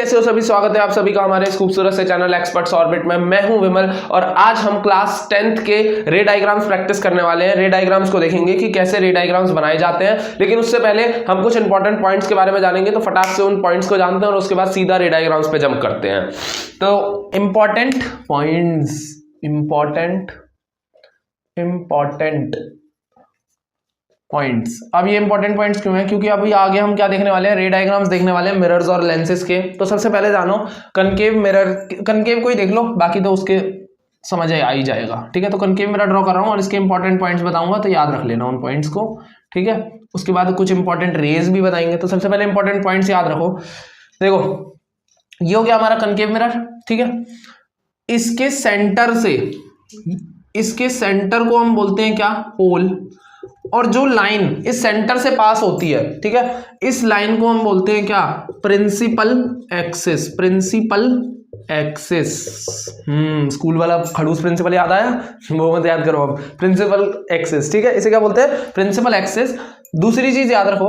कैसे हो सभी, स्वागत है आप सभी का हमारे इस खूबसूरत से चैनल एक्सपर्ट्स ऑर्बिट में। मैं हूं विमल और आज हम क्लास 10th के रे डायग्राम्स प्रैक्टिस करने वाले हैं। रे डायग्राम्स को देखेंगे कि कैसे रे डायग्राम्स बनाए जाते हैं, लेकिन उससे पहले हम कुछ इंपॉर्टेंट पॉइंट्स के बारे में जानेंगे। तो फटाक से उन पॉइंट्स को जानते हैं और उसके बाद सीधा रे डायग्राम्स पे जंप करते हैं। तो इंपॉर्टेंट पॉइंट्स, इंपॉर्टेंट पॉइंट्स। अब ये इंपॉर्टेंट पॉइंट्स क्यों हैं? क्योंकि अभी आगे हम क्या देखने वाले हैं, रे डायग्राम्स देखने वाले हैं मिरर्स और लेंसेज के। तो सबसे पहले जानो कनकेव मिरर, कनकेव को ही देख लो, बाकी तो उसके समझ आ ही जाएगा। ठीक है, तो कनकेव मिरर ड्रॉ कर रहा हूँ और इसके इंपॉर्टेंट पॉइंट्स बताऊंगा, तो याद रख लेना उन पॉइंट्स को। ठीक है, उसके बाद कुछ इंपॉर्टेंट रेज भी बताएंगे। तो सबसे पहले इंपॉर्टेंट पॉइंट्स याद रखो। देखो ये हो गया हमारा कनकेव मिरर। ठीक है, इसके सेंटर से, इसके सेंटर को हम बोलते हैं क्या? पोल। और जो लाइन इस सेंटर से पास होती है, ठीक है, इस लाइन को हम बोलते हैं क्या? Principal axis. Principal axis. School वाला खड़ूस प्रिंसिपल याद आया? वो मत याद करो अब। प्रिंसिपल एक्सिस, ठीक है, इसे क्या बोलते हैं? Principal axis. दूसरी चीज याद रखो,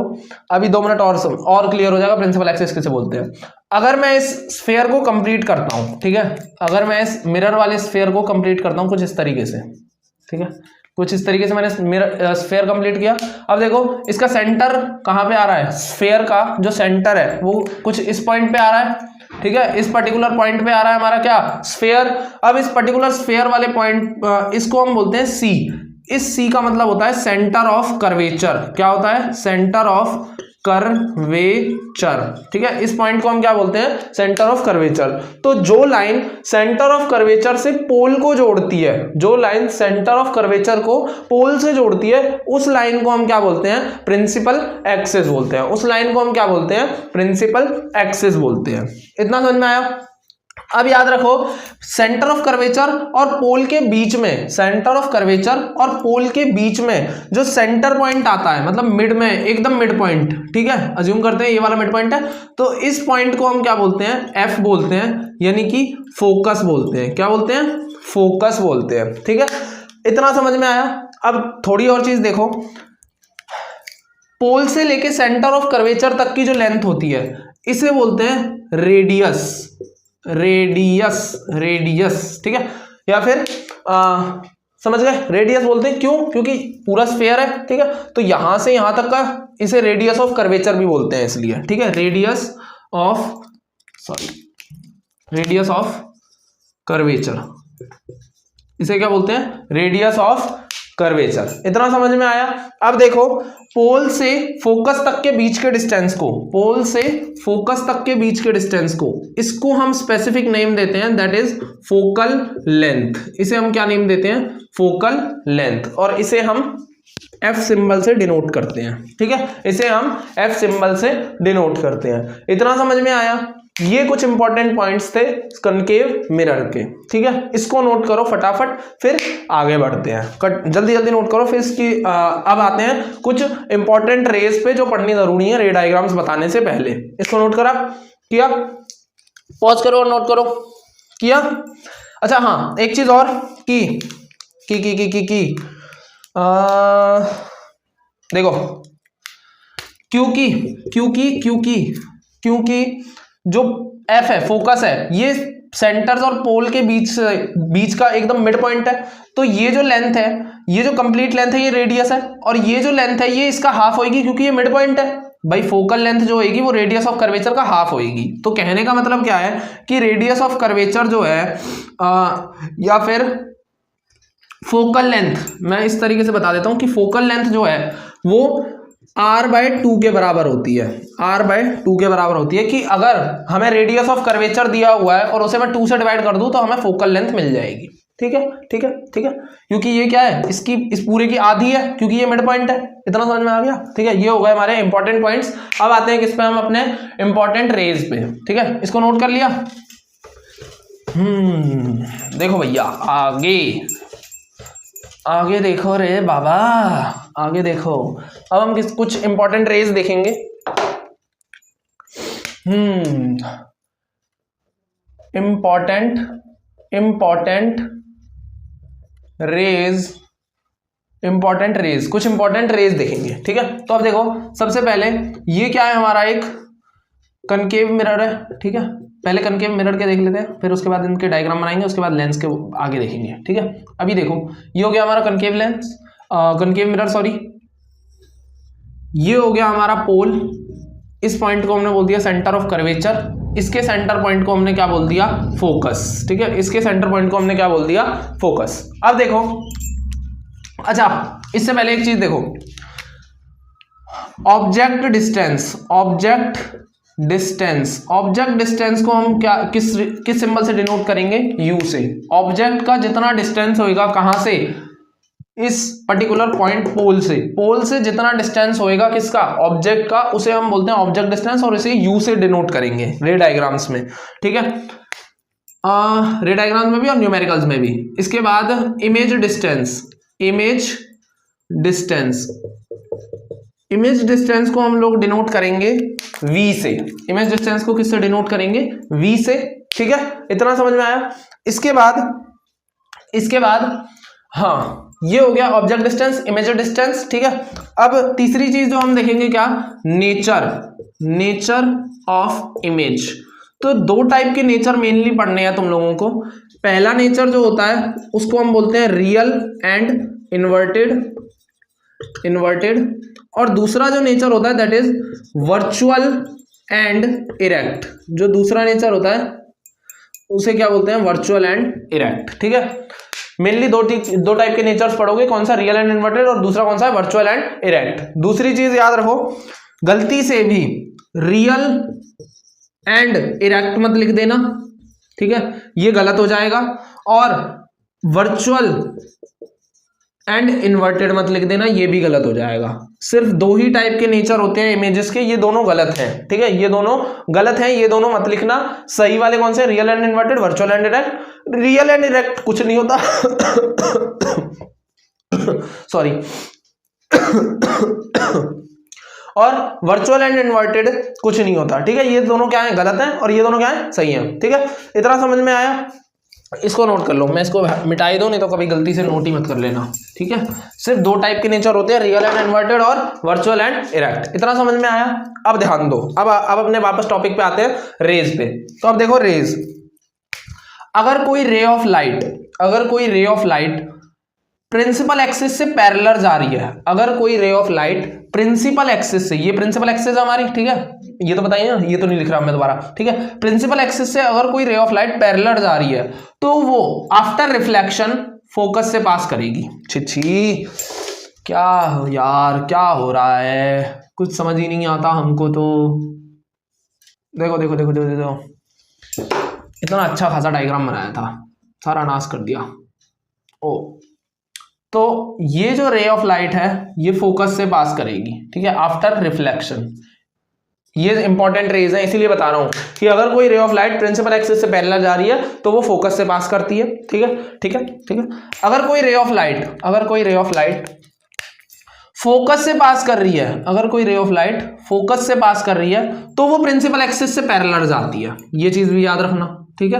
अभी 2 मिनट और क्लियर हो जाएगा प्रिंसिपल एक्सिस किसे बोलते हैं। अगर मैं इस स्फीयर को कंप्लीट करता हूं, ठीक है, अगर मैं इस मिरर वाले स्फीयर को कंप्लीट करता हूं कुछ इस तरीके से, ठीक है, कुछ इस तरीके से मैंने स्फीयर कंप्लीट किया। अब देखो इसका सेंटर कहां पे आ रहा है? स्फीयर का जो सेंटर है वो कुछ इस पॉइंट पे आ रहा है। ठीक है, इस पर्टिकुलर पॉइंट पे आ रहा है हमारा क्या? स्फीयर। अब इस पर्टिकुलर स्फीयर वाले पॉइंट, इसको हम बोलते हैं सी। इस सी का मतलब होता है सेंटर ऑफ कर्वेचर। क्या होता है? Centre of curvature. ठीक है, इस पॉइंट को हम क्या बोलते हैं? Centre of curvature. तो जो लाइन सेंटर ऑफ कर्वेचर से पोल को जोड़ती है, जो लाइन सेंटर ऑफ कर्वेचर को पोल से जोड़ती है, उस लाइन को हम क्या बोलते हैं? प्रिंसिपल एक्सिस बोलते हैं। उस लाइन को हम क्या बोलते हैं? प्रिंसिपल एक्सिस बोलते हैं। इतना समझ में आया? अब याद रखो सेंटर ऑफ कर्वेचर और पोल के बीच में, सेंटर ऑफ कर्वेचर और पोल के बीच में जो सेंटर पॉइंट आता है, मतलब मिड में, एकदम मिड पॉइंट, ठीक है, अज्यूम करते हैं ये वाला मिड पॉइंट है, तो इस पॉइंट को हम क्या बोलते हैं? एफ बोलते हैं, यानी कि फोकस बोलते हैं। क्या बोलते हैं? फोकस बोलते हैं। ठीक है, इतना समझ में आया? अब थोड़ी और चीज देखो, पोल से लेके सेंटर ऑफ कर्वेचर तक की जो लेंथ होती है इसे बोलते हैं रेडियस। रेडियस, ठीक है, या फिर समझ गए, रेडियस बोलते हैं। क्यों? क्योंकि पूरा स्फीयर है, ठीक है, तो यहां से यहां तक का इसे रेडियस ऑफ कर्वेचर भी बोलते हैं, इसलिए। ठीक है, रेडियस ऑफ कर्वेचर, इसे क्या बोलते हैं? Radius of curvature. इतना समझ में आया? अब देखो पोल से फोकस तक के बीच के डिस्टेंस को, पोल से फोकस तक के बीच के डिस्टेंस को, इसको हम स्पेसिफिक नेम देते हैं, दैट इज फोकल लेंथ। इसे हम क्या नेम देते हैं? Focal length. और इसे हम F सिंबल से डिनोट करते हैं। ठीक है, इसे हम F सिंबल से डिनोट करते हैं। इतना समझ में आया? ये कुछ इंपॉर्टेंट पॉइंट्स थे कनकेव मिरर के। ठीक है, इसको नोट करो फटाफट, फिर आगे बढ़ते हैं। जल्दी जल्दी नोट करो, फिर इसकी अब आते हैं कुछ इंपॉर्टेंट रेज पे जो पढ़नी जरूरी है रे डायग्राम्स बताने से पहले। इसको नोट करा? किया? पॉज करो और नोट करो। किया? अच्छा हाँ, एक चीज और की देखो, क्योंकि जो F है, फोकस है, ये सेंटर्स और पोल के बीच का एकदम मिड पॉइंट है। तो ये जो लेंथ है, ये जो कंप्लीट लेंथ है, ये रेडियस है, और ये जो लेंथ है ये इसका हाफ होगी, क्योंकि ये मिड पॉइंट है। भाई फोकल लेंथ जो होगी वो रेडियस ऑफ कर्वेचर का हाफ होगी। तो कहने का मतलब क्या है कि रेडियस ऑफ कर्वेचर जो है या फिर फोकल लेंथ, मैं इस तरीके से बता देता हूं कि फोकल लेंथ जो है वो r/2 के बराबर होती है। r/2 के बराबर होती है कि अगर हमें रेडियस ऑफ कर्वेचर दिया हुआ है और उसे मैं 2 से डिवाइड कर दूं तो हमें फोकल लेंथ मिल जाएगी। ठीक है, ठीक है, ठीक है, क्योंकि ये क्या है, इसकी इस पूरे की आधी है, क्योंकि ये मिड पॉइंट है। इतना समझ में आ गया? ठीक है, ये हो गए हमारे इंपॉर्टेंट पॉइंट्स। अब आते हैं किस पे? हम अपने इंपॉर्टेंट रेज पे। ठीक है, इसको नोट कर लिया? देखो भैया, आगे देखो रे बाबा, आगे देखो। अब हम कुछ इंपॉर्टेंट रेज देखेंगे। इंपॉर्टेंट रेज, कुछ इंपॉर्टेंट रेज देखेंगे। ठीक है, तो अब देखो सबसे पहले ये क्या है हमारा? एक कनकेव मिरर है, ठीक है। पहले कनकेव मिरर के देख लेते हैं, फिर उसके बाद इनके डायग्राम बनाएंगे, उसके बाद लेंस के आगे देखेंगे, ठीक है। अभी देखो ये हो गया हमारा concave lens, concave mirror sorry. ये हो गया हमारा पोल, इस पॉइंट को हमने बोल दिया सेंटर ऑफ कर्वेचर, इसके सेंटर पॉइंट को हमने क्या बोल दिया, फोकस, ठीक है। इसके सेंटर पॉइंट को हमने क्या बोल दिया, फोकस। अब देखो, अच्छा इससे पहले एक चीज देखो, ऑब्जेक्ट डिस्टेंस, ऑब्जेक्ट डिस्टेंस को हम क्या किस सिंबल से डिनोट करेंगे, यू से। ऑब्जेक्ट का जितना डिस्टेंस होएगा कहां से, इस पर्टिकुलर पॉइंट पोल से जितना डिस्टेंस होएगा किसका, ऑब्जेक्ट का, उसे हम बोलते हैं ऑब्जेक्ट डिस्टेंस, और इसे यू से डिनोट करेंगे रे डायग्राम्स में, ठीक है। रे डायग्राम्स में भी और न्यूमेरिकल्स में भी। इसके बाद इमेज डिस्टेंस को हम लोग डिनोट करेंगे v से। इमेज डिस्टेंस को किससे डिनोट करेंगे, v से, ठीक है। इतना समझ में आया। इसके बाद हाँ, ये हो गया ऑब्जेक्ट डिस्टेंस, इमेज डिस्टेंस, ठीक है। अब तीसरी चीज जो हम देखेंगे क्या, नेचर ऑफ इमेज। तो दो टाइप के नेचर मेनली पढ़ने हैं तुम लोगों को। पहला नेचर जो होता है उसको हम बोलते हैं रियल एंड इन्वर्टेड, और दूसरा जो नेचर होता है that is virtual and erect. जो दूसरा नेचर होता है उसे क्या बोलते हैं, वर्चुअल एंड इरेक्ट, ठीक है। मेनली दो टाइप के नेचर्स पढ़ोगे, कौन सा, रियल एंड इन्वर्टेड, और दूसरा कौन सा है, वर्चुअल एंड इरेक्ट। दूसरी चीज याद रखो, गलती से भी रियल एंड इरेक्ट मत लिख देना, ठीक है, ये गलत हो जाएगा। और वर्चुअल एंड इन्वर्टेड मत लिख देना, ये भी गलत हो जाएगा। सिर्फ दो ही टाइप के नेचर होते हैं इमेजेस के, ये दोनों गलत हैं, ठीक है, ये दोनों गलत हैं, ये दोनों मत लिखना। सही वाले कौन से, real and inverted, virtual and erect. Real and erect कुछ नहीं होता सॉरी और वर्चुअल एंड इन्वर्टेड कुछ नहीं होता, ठीक है। ये दोनों क्या है, गलत है, और ये दोनों क्या है, सही है, ठीक है। इतना समझ में आया, इसको नोट कर लो। मैं इसको मिटाई दूं, नहीं तो कभी गलती से नोट ही मत कर लेना, ठीक है। सिर्फ दो टाइप के नेचर होते हैं, रियल एंड इन्वर्टेड और वर्चुअल एंड इरेक्ट। इतना समझ में आया। अब ध्यान दो, अब अपने वापस टॉपिक पे आते हैं, रेज पे। तो अब देखो रेज, अगर कोई ray of light principal axis से पैरेलल जा रही है, अगर कोई ray of light principal axis से, ये प्रिंसिपल एक्सिस है हमारी, ठीक है, ये तो बताइए ना, ये तो नहीं लिख रहा मैं दोबारा, ठीक है। प्रिंसिपल एक्सिस से अगर कोई रे ऑफ लाइट पैरेलल जा रही है तो वो आफ्टर रिफ्लेक्शन फोकस से पास करेगी। छी क्या यार, क्या हो रहा है, कुछ समझ ही नहीं आता हमको। तो देखो देखो देखो देखो देखो, इतना अच्छा खासा डायग्राम बनाया था, सारा नाश कर दिया। ओ, तो ये जो रे ऑफ लाइट है ये फोकस से पास करेगी, ठीक है, आफ्टर रिफ्लेक्शन। ये इंपॉर्टेंट रेज है, इसीलिए बता रहा हूं कि अगर कोई ray of light principal axis से पैरेलल जा रही है तो वो फोकस से पास करती है, ठीक है, ठीक है, ठीक है। अगर कोई रे ऑफ लाइट फोकस से पास कर रही है, अगर कोई रे ऑफ लाइट फोकस से पास कर रही है तो वो प्रिंसिपल एक्सिस से पैरेलल जाती है, ये चीज भी याद रखना, ठीक है।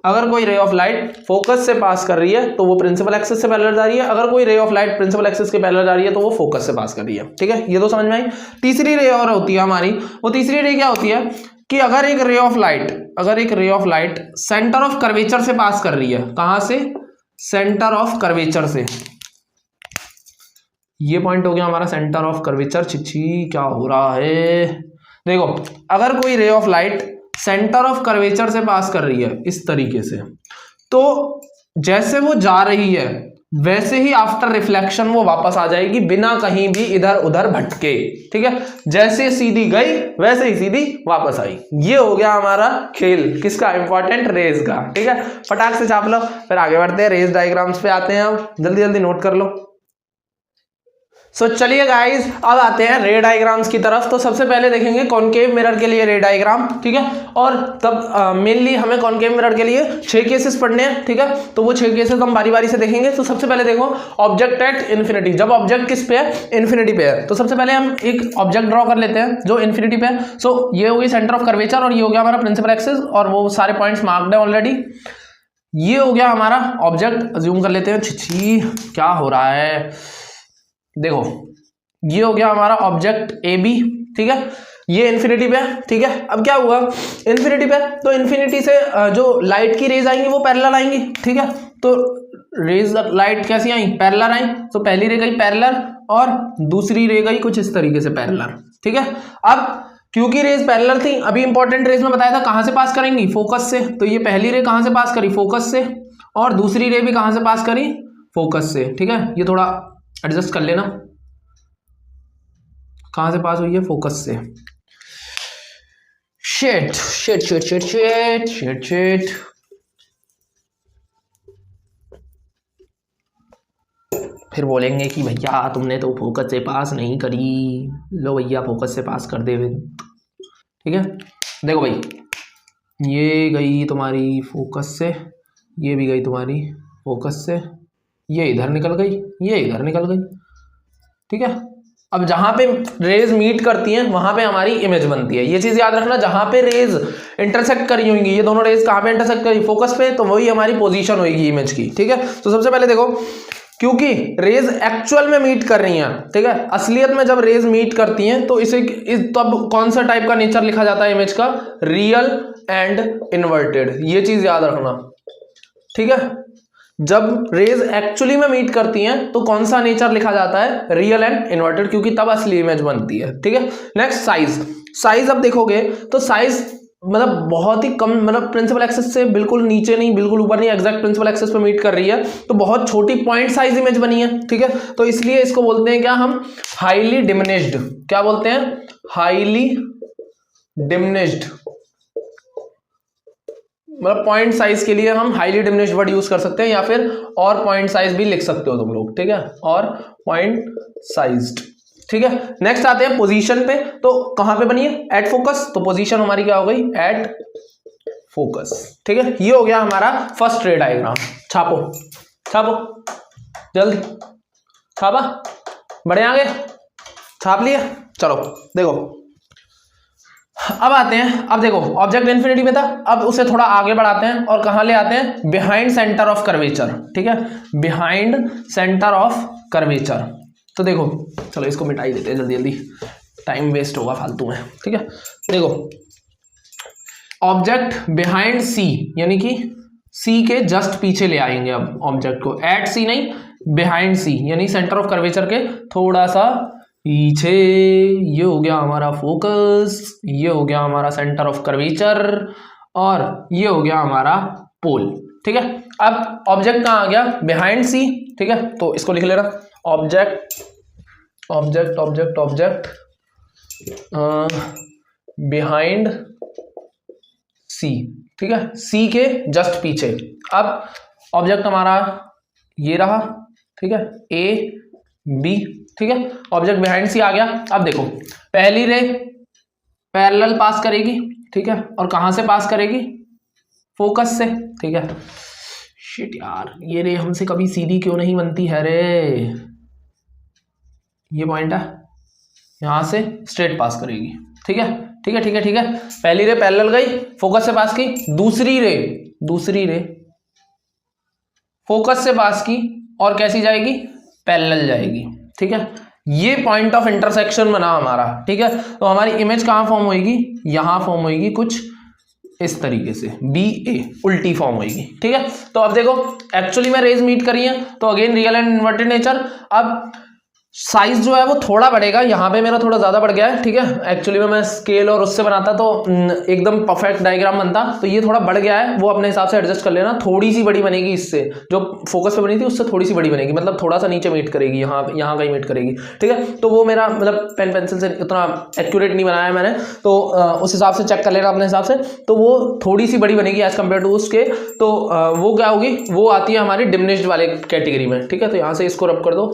अगर कोई रे ऑफ लाइट फोकस से पास कर रही है तो वो प्रिंसिपल एक्सिस से पैरेलल जा रही है, अगर कोई ray of light principal axis के पैरेलल जा रही है तो वो फोकस से पास कर रही है, ठीक है। ये तो समझ में आई। तीसरी रे और होती है हमारी, वो तीसरी रे क्या होती है कि अगर एक रे of light centre of curvature से पास कर रही है, कहां से, सेंटर ऑफ कर्वेचर से। ये पॉइंट हो गया हमारा सेंटर ऑफ कर्वेचर। छिछी क्या हो रहा है, देखो अगर कोई ray of light centre of curvature से पास कर रही है इस तरीके से, तो जैसे वो जा रही है वैसे ही आफ्टर रिफ्लेक्शन वो वापस आ जाएगी बिना कहीं भी इधर उधर भटके, ठीक है। जैसे सीधी गई वैसे ही सीधी वापस आई। ये हो गया हमारा खेल, किसका, इंपॉर्टेंट, रेज का, ठीक है। फटाक से छाप लो, फिर आगे बढ़ते हैं, रेज डायग्राम्स पे आते हैं। अब जल्दी जल्दी नोट कर लो। सो चलिए गाइस, अब आते हैं रे डायग्राम्स की तरफ। तो सबसे पहले देखेंगे कॉनकेव मिरर के लिए रे डायग्राम, ठीक है। और तब मेनली हमें कॉनकेव मिरर के लिए 6 केसेस पढ़ने हैं, ठीक है। तो वो 6 केसेस हम बारी बारी से देखेंगे। तो सबसे पहले देखो, ऑब्जेक्ट एट इन्फिनिटी। जब ऑब्जेक्ट किस पे है, इन्फिनिटी पे है, तो सबसे पहले हम एक ऑब्जेक्ट ड्रॉ कर लेते हैं जो इन्फिनिटी पे है। सो ये हो गई सेंटर ऑफ कर्वेचर, और ये हो गया हमारा प्रिंसिपल एक्सिस, और वो सारे पॉइंट्स मार्क्ड है ऑलरेडी। ये हो गया हमारा ऑब्जेक्ट, अज्यूम कर लेते हैं। छिछी क्या हो रहा है, देखो ये हो गया हमारा ऑब्जेक्ट ए बी, ठीक है। ये इन्फिनिटी पे है, ठीक है। अब क्या हुआ इन्फिनिटी पे, तो इन्फिनिटी से जो लाइट की रेज आएंगी वो पैरेलल आएंगी, ठीक है। तो रेज लाइट कैसी आई, पैरेलल आई। तो पहली रे गई पैरेलल और दूसरी रे गई कुछ इस तरीके से पैरेलल, ठीक है। अब क्योंकि रेज पैरेलल थी, अभी इंपॉर्टेंट रेज में बताया था कहां से पास करेंगी, फोकस से। तो ये पहली रे कहां से पास करी, फोकस से, और दूसरी रे भी कहां से पास करी, फोकस से, ठीक है। ये थोड़ा एडजस्ट कर लेना, कहां से पास हुई है, फोकस से। Shit shit shit shit shit shit shit, फिर बोलेंगे कि भैया तुमने तो फोकस से पास नहीं करी। लो भैया फोकस से पास कर दे, ठीक है। देखो भाई, ये गई तुम्हारी फोकस से, ये भी गई तुम्हारी फोकस से, ये इधर निकल गई, ये इधर निकल गई, ठीक है। अब जहां पे रेज मीट करती हैं वहां पे हमारी इमेज बनती है। ये चीज याद रखना, जहां पे रेज इंटरसेक्ट करी होंगी, ये दोनों रेज कहां पे इंटरसेक्ट करी, फोकस पे, तो वही हमारी पोजीशन होगी इमेज की, ठीक है। तो सबसे पहले देखो, क्योंकि रेज एक्चुअल में मीट कर रही हैं, ठीक है, असलियत में जब रेज मीट करती हैं तो इसे तब कौन सा टाइप का नेचर लिखा जाता है इमेज का, रियल एंड इन्वर्टेड। ये चीज याद रखना, ठीक है। जब रेज एक्चुअली में मीट करती हैं तो कौन सा नेचर लिखा जाता है, रियल एंड इन्वर्टेड, क्योंकि तब असली इमेज बनती है, ठीक है। Next size. साइज अब देखोगे तो साइज मतलब बहुत ही कम, मतलब प्रिंसिपल एक्सिस से बिल्कुल नीचे नहीं, बिल्कुल ऊपर नहीं, एग्जैक्ट प्रिंसिपल एक्सिस पे मीट कर रही है, तो बहुत छोटी पॉइंट साइज इमेज बनी है, ठीक है। तो इसलिए इसको बोलते हैं क्या हम, हाईली डिमिनिश्ड। क्या बोलते हैं, हाईली डिमिनिश्ड। मतलब पॉइंट साइज के लिए हम हाईली डिमिनिश्ड वर्ड यूज कर सकते हैं, या फिर और पॉइंट साइज भी लिख सकते हो तुम लोग, ठीक है, और पॉइंट साइज्ड, ठीक है। नेक्स्ट आते हैं पोजीशन पे, तो कहां पे बनी है, एट फोकस, तो पोजीशन हमारी क्या हो गई, एट फोकस, ठीक है। ये हो गया हमारा फर्स्ट रे डायग्राम। छापो छापो जल्दी, छापा, बड़े आगे छाप लिया, चलो देखो अब आते हैं। अब देखो ऑब्जेक्ट इन्फिनिटी में था, अब उसे थोड़ा आगे बढ़ाते हैं और कहां ले आते हैं, बिहाइंड सेंटर ऑफ कर्वेचर, ठीक है, बिहाइंड सेंटर ऑफ कर्वेचर। तो देखो चलो इसको मिटाई देते हैं जल्दी जल्दी, टाइम वेस्ट होगा फालतू में, ठीक है। देखो ऑब्जेक्ट बिहाइंड सी, यानी कि सी के जस्ट पीछे ले आएंगे अब ऑब्जेक्ट को, एट सी नहीं, बिहाइंड सी, यानी सेंटर ऑफ कर्वेचर के थोड़ा सा पीछे। ये हो गया हमारा फोकस, ये हो गया हमारा सेंटर ऑफ कर्वेचर, और ये हो गया हमारा पोल, ठीक है। अब ऑब्जेक्ट कहां आ गया, बिहाइंड सी, ठीक है। तो इसको लिख लेना, object object object object behind C, ठीक है, सी के जस्ट पीछे। अब ऑब्जेक्ट हमारा ये रहा, ठीक है, ए बी, ठीक है, ऑब्जेक्ट बिहाइंड सी आ गया। अब देखो पहली रे पैरेलल पास करेगी, ठीक है, और कहां से पास करेगी, फोकस से, ठीक है। शिट यार, ये रे हमसे कभी सीधी क्यों नहीं बनती है रे, ये पॉइंट है, यहां से स्ट्रेट पास करेगी, ठीक है, ठीक है, ठीक है, ठीक है। पहली रे पैरेलल गई, फोकस से पास की, दूसरी रे फोकस से पास की, और कैसी जाएगी, पैरेलल जाएगी, ठीक है। ये पॉइंट ऑफ इंटरसेक्शन बना हमारा, ठीक है। तो हमारी इमेज कहां फॉर्म होगी, यहां फॉर्म होगी कुछ इस तरीके से, बी ए, उल्टी फॉर्म होगी, ठीक है। तो अब देखो एक्चुअली में रेज मीट करी है, तो again real and inverted nature. अब साइज जो है वो थोड़ा बढ़ेगा, यहाँ पे मेरा थोड़ा ज्यादा बढ़ गया है, ठीक है। एक्चुअली में मैं स्केल और उससे बनाता तो एकदम परफेक्ट डायग्राम बनता, तो ये थोड़ा बढ़ गया है, वो अपने हिसाब से एडजस्ट कर लेना। थोड़ी सी बड़ी बनेगी इससे, जो फोकस पे बनी थी उससे थोड़ी सी बड़ी बनेगी, मतलब थोड़ा सा नीचे मीट करेगी, यहाँ कहीं मीट करेगी, ठीक है। तो वो मेरा मतलब पेन पेंसिल से उतना एक्यूरेट नहीं बनाया मैंने, तो उस हिसाब से चेक कर लेना अपने हिसाब से। तो वो थोड़ी सी बड़ी बनेगी एज कम्पेयर टू उसके, तो वो क्या होगी, वो आती है हमारी डिमिनिश्ड वाले कैटेगरी में, ठीक है। तो यहाँ से इसको रब कर दो,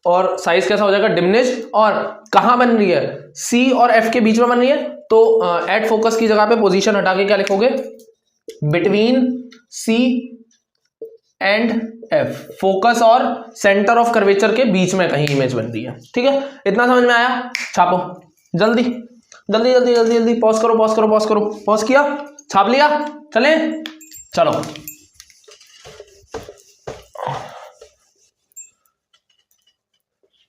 और साइज कैसा हो जाएगा, डिमिनिश्ड। और कहां बन रही है, सी और एफ के बीच में बन रही है, तो एट फोकस की जगह पे पोजीशन हटा के क्या लिखोगे, between C and F, focus और सेंटर ऑफ कर्वेचर के बीच में कहीं इमेज बन रही है, ठीक है। इतना समझ में आया, छापो जल्दी जल्दी जल्दी जल्दी जल्दी, पॉज करो पॉज करो पॉज करो, पॉज किया, छाप लिया, चले चलो।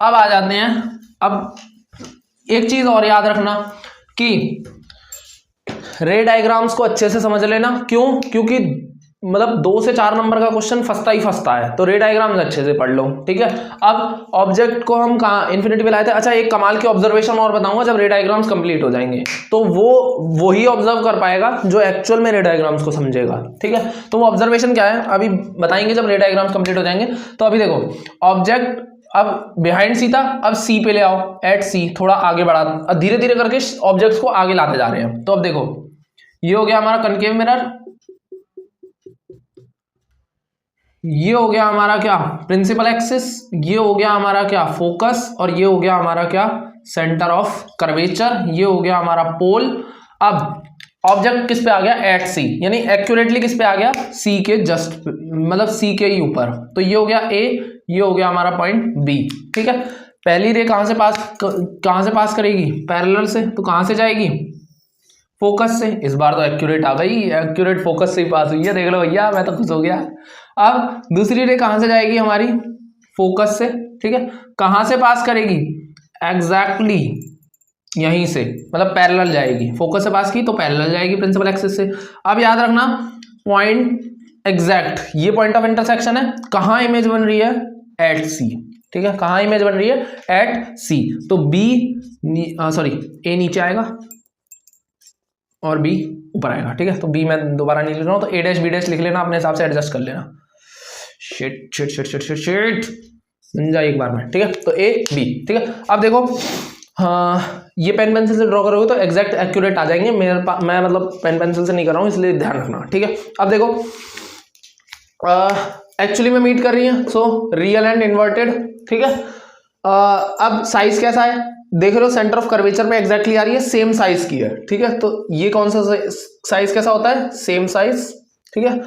अब आ जाते हैं, अब एक चीज और याद रखना कि रे डायग्राम्स को अच्छे से समझ लेना। क्यों? क्योंकि मतलब 2 से 4 नंबर का क्वेश्चन फंसता ही फंसता है, तो रे डायग्राम्स अच्छे से पढ़ लो, ठीक है। अब ऑब्जेक्ट को हम कहाँ इन्फिनिटी पे लाए थे। अच्छा, एक कमाल की ऑब्जर्वेशन और बताऊंगा, जब रे डायग्राम्स कंप्लीट हो जाएंगे तो वो ही ऑब्जर्व कर पाएगा जो एक्चुअल में रे डायग्राम्स को समझेगा, ठीक है। तो वो ऑब्जर्वेशन क्या है अभी बताएंगे जब रे डायग्राम्स कंप्लीट हो जाएंगे। तो अभी देखो, ऑब्जेक्ट अब बिहाइंड सी था, अब सी पे ले आओ, एट सी, थोड़ा आगे बढ़ा, धीरे धीरे करके ऑब्जेक्ट्स को आगे लाते जा रहे हैं। तो अब देखो, ये हो गया हमारा कनकेव मिरर, ये हो गया हमारा क्या प्रिंसिपल एक्सिस, ये हो गया हमारा क्या फोकस, और ये हो गया हमारा क्या सेंटर ऑफ कर्वेचर, ये हो गया हमारा पोल। अब ऑब्जेक्ट किस पे आ गया? एट सी, यानी एक्यूरेटली किस पे आ गया? सी के जस्ट, मतलब सी के ही ऊपर। तो ये हो गया ए, ये हो गया हमारा पॉइंट बी, ठीक है। पहली रे कहां से पास करेगी? पैरेलल से, तो कहां से जाएगी? फोकस से। इस बार तो एक्यूरेट आ गई, एक्यूरेट फोकस से ही पास हुई है, देख लो भैया, मैं तो खुश हो गया। अब दूसरी रे कहां से जाएगी हमारी? फोकस से, ठीक है। कहां से पास करेगी? एग्जैक्टली यहीं से, मतलब पैरेलल जाएगी। फोकस से पास की तो पैरेलल जाएगी प्रिंसिपल एक्सिस से। अब याद रखना पॉइंट एग्जैक्ट, ये पॉइंट ऑफ इंटरसेक्शन है, कहां इमेज बन रही है? एट सी, ठीक है। कहां इमेज बन रही है? एट सी। तो बी सॉरी ए नीचे आएगा और बी ऊपर आएगा, ठीक है। तो बी मैं दोबारा नहीं लिख रहा हूं, तो ए डैश बी डैश लिख लेना, अपने हिसाब से एडजस्ट कर लेना। Shit shit shit shit shit shit बन जाए एक बार में, ठीक है। तो ए बी, ठीक है। अब देखो, हाँ, ये पेन पेंसिल से ड्रॉ करोगे तो एग्जैक्ट एक्यूरेट आ जाएंगे। मैं मतलब पेन पेंसिल से नहीं कर रहा हूँ, इसलिए ध्यान रखना, ठीक है। अब देखो, एक्चुअली में मीट कर रही है, सो रियल एंड इन्वर्टेड, ठीक है। अब साइज कैसा है देख रहे हो, सेंटर ऑफ कर्वेचर में एग्जैक्टली आ रही है, सेम साइज की है, ठीक है। तो ये कौन सा साइज कैसा होता है? सेम साइज, ठीक है।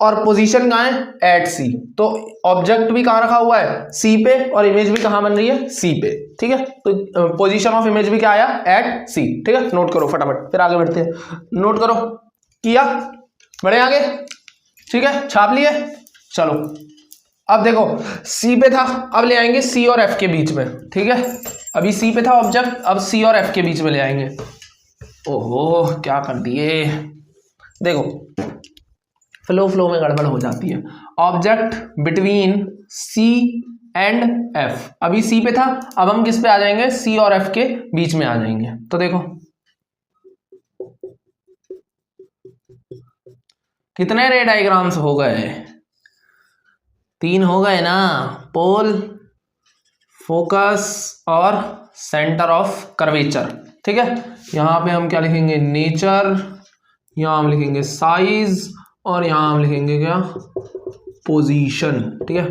और पोजीशन कहाँ है? एट सी। तो ऑब्जेक्ट भी कहाँ रखा हुआ है? सी पे, और इमेज भी कहाँ बन रही है? सी पे, ठीक है। तो पोजीशन ऑफ इमेज भी क्या आया? एट सी, ठीक है। नोट करो फटाफट, फिर आगे बढ़ते हैं। नोट करो, किया, बढ़े आगे, ठीक है, छाप लिए, चलो। अब देखो, सी पे था, अब ले आएंगे सी और एफ के बीच में, ठीक है। अभी सी पे था ऑब्जेक्ट, अब सी और एफ के बीच में ले आएंगे। ओहो, क्या कर दिए, देखो फ्लो में गड़बड़ हो जाती है। Object between C and F, अभी सी पे था, अब हम किस पे आ जाएंगे? सी और एफ के बीच में आ जाएंगे। तो देखो कितने रे डायग्राम्स हो गए? 3 हो गए ना, पोल, फोकस और सेंटर ऑफ कर्वेचर, ठीक है। यहां पे हम क्या लिखेंगे? नेचर, यहां हम लिखेंगे साइज, और यहां हम लिखेंगे क्या? पोजीशन, ठीक है,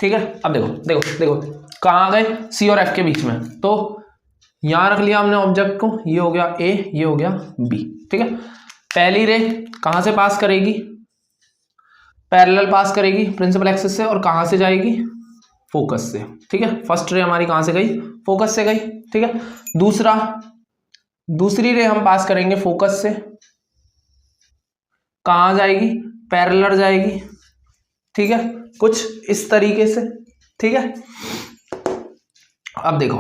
ठीक है। अब देखो देखो देखो कहां गए? सी और एफ के बीच में, तो यहां रख लिया हमने ऑब्जेक्ट को, ये हो गया ए, ये हो गया बी, ठीक है। पहली रे कहां से पास करेगी? पैरेलल पास करेगी प्रिंसिपल एक्सिस से, और कहां से जाएगी? फोकस से, ठीक है। फर्स्ट रे हमारी कहां से गई? फोकस से गई, ठीक है। दूसरी रे हम पास करेंगे फोकस से, कहां जाएगी? पैरेलल जाएगी, ठीक है, कुछ इस तरीके से, ठीक है। अब देखो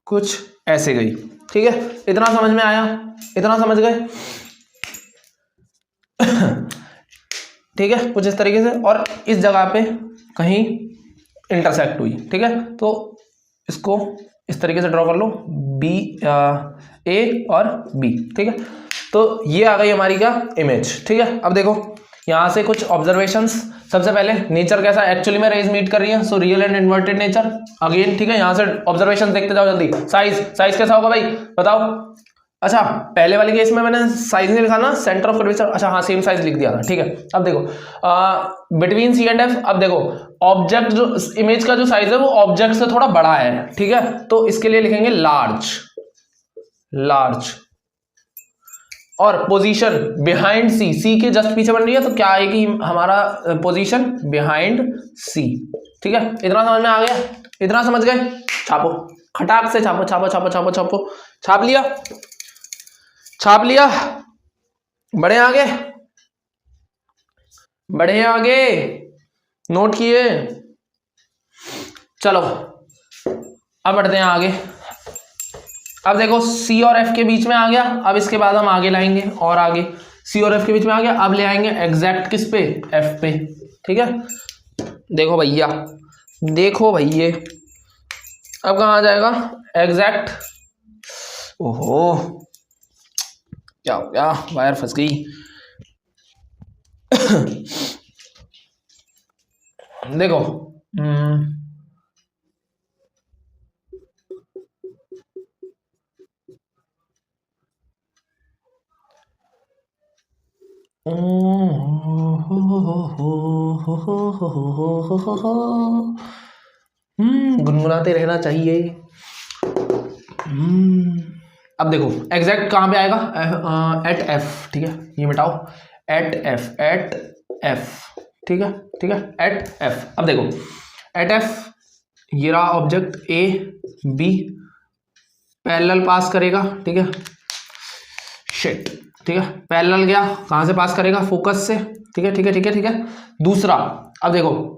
कुछ ऐसे गई, ठीक है। इतना समझ में आया? इतना समझ गए? ठीक है, कुछ इस तरीके से, और इस जगह पे कहीं इंटरसेक्ट हुई, ठीक है। तो इसको इस तरीके से ड्रॉ कर लो, बी ए और बी, ठीक है। तो ये आ गई हमारी क्या? इमेज, ठीक है। अब देखो यहां से कुछ ऑब्जर्वेशंस। सबसे पहले नेचर कैसा एक्चुअली में रेज मीट कर रही है, so real and inverted nature again, ठीक है। यहां से ऑब्जर्वेशन देखते जाओ जल्दी। साइज कैसा होगा भाई बताओ? अच्छा, पहले वाली केस में मैंने साइज नहीं लिखा ना, सेंटर ऑफ कर्वेचर, अच्छा हाँ सेम साइज लिख दिया था, ठीक है। अब देखो बिटवीन सी एंड एफ, अब देखो ऑब्जेक्ट जो इमेज का जो साइज है वो ऑब्जेक्ट से थोड़ा बड़ा है, ठीक है। तो इसके लिए लिखेंगे लार्ज। और पोजीशन बिहाइंड सी के जस्ट पीछे बन रही है, तो क्या आएगी हमारा पोजीशन? बिहाइंड सी, ठीक है। इतना समझ में आ गया? इतना समझ गए? छापो, खटाक से छापो, छाप लिया। बढ़े आगे, नोट किए, चलो अब बढ़ते हैं आगे। अब देखो सी और एफ के बीच में आ गया, अब इसके बाद हम आगे लाएंगे और आगे सी और एफ के बीच में आ गया, अब ले आएंगे एग्जैक्ट किस पे, एफ पे। ठीक है, देखो भैया, देखो भैया, अब कहाँ आ जाएगा एग्जैक्ट। ओहो क्या हो गया, वायर फंस गई। देखो गुनगुनाते रहना चाहिए। अब देखो एग्जैक्ट कहाँ पे आएगा, एट एफ। ठीक है, ये मिटाओ, एट एफ, एट एफ। ठीक है, ठीक है, एट एफ। अब देखो एट एफ, ये रहा ऑब्जेक्ट ए बी, पैरेलल पास करेगा। ठीक है, शिट, ठीक है, पैरेलल गया, कहाँ से पास करेगा, फोकस से। ठीक है, ठीक है, ठीक है, ठीक है। दूसरा, अब देखो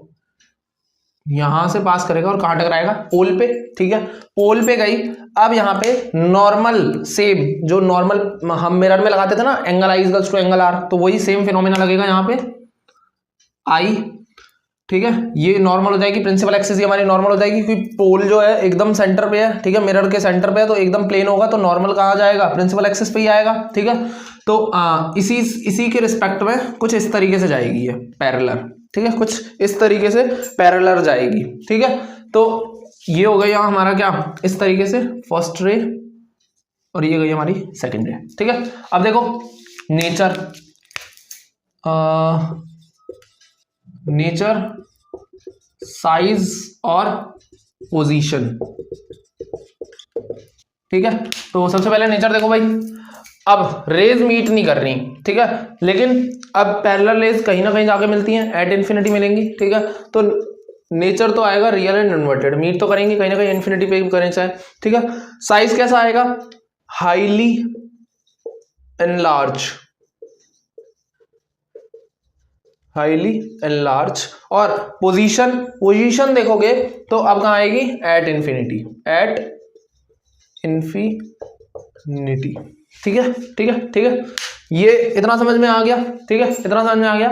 यहां से पास करेगा और कहाँ टकराएगा, पोल पे। ठीक है, पोल पे गई, अब यहाँ पे नॉर्मल, सेम जो नॉर्मल हम मिरर में लगाते थे ना, angle I equals to angle R, तो वही सेम फिनोमेना लगेगा यहाँ पे, आई। ठीक है, ये नॉर्मल हो जाएगी, प्रिंसिपल एक्सिस ये हमारी नॉर्मल हो जाएगी, क्योंकि पोल जो है एकदम सेंटर पे है। ठीक है, मिरर के सेंटर पे है, तो एकदम प्लेन होगा, तो नॉर्मल कहाँ जाएगा, प्रिंसिपल एक्सिस पे ही आएगा। ठीक है, तो इसी के रिस्पेक्ट में कुछ इस तरीके से जाएगी ये पैरेलल। ठीक है, कुछ इस तरीके से पैरेलल जाएगी। ठीक है, तो ये हो गया हमारा क्या, इस तरीके से फर्स्ट रे, और ये गई हमारी सेकेंड रे। ठीक है, अब देखो नेचर, नेचर, साइज और पोजीशन। ठीक है, तो सबसे पहले नेचर देखो भाई, अब रेज मीट नहीं कर रही। ठीक है, लेकिन अब पैरेलल रेज कहीं ना कहीं जाके मिलती हैं, एट इन्फिनिटी मिलेंगी। ठीक है, तो नेचर तो आएगा रियल एंड इन्वर्टेड, मीट तो करेंगे कहीं ना कहीं इन्फिनिटी पे करें चाहे। ठीक है, साइज कैसा आएगा, हाईली एनलार्ज, हाईली एनलार्ज। और पोजीशन, पोजीशन देखोगे तो अब कहाँ आएगी, एट इन्फिनिटी, एट इन्फिनिटी। ठीक है, ठीक है, ठीक है, ये इतना समझ में आ गया। ठीक है, इतना समझ में आ गया।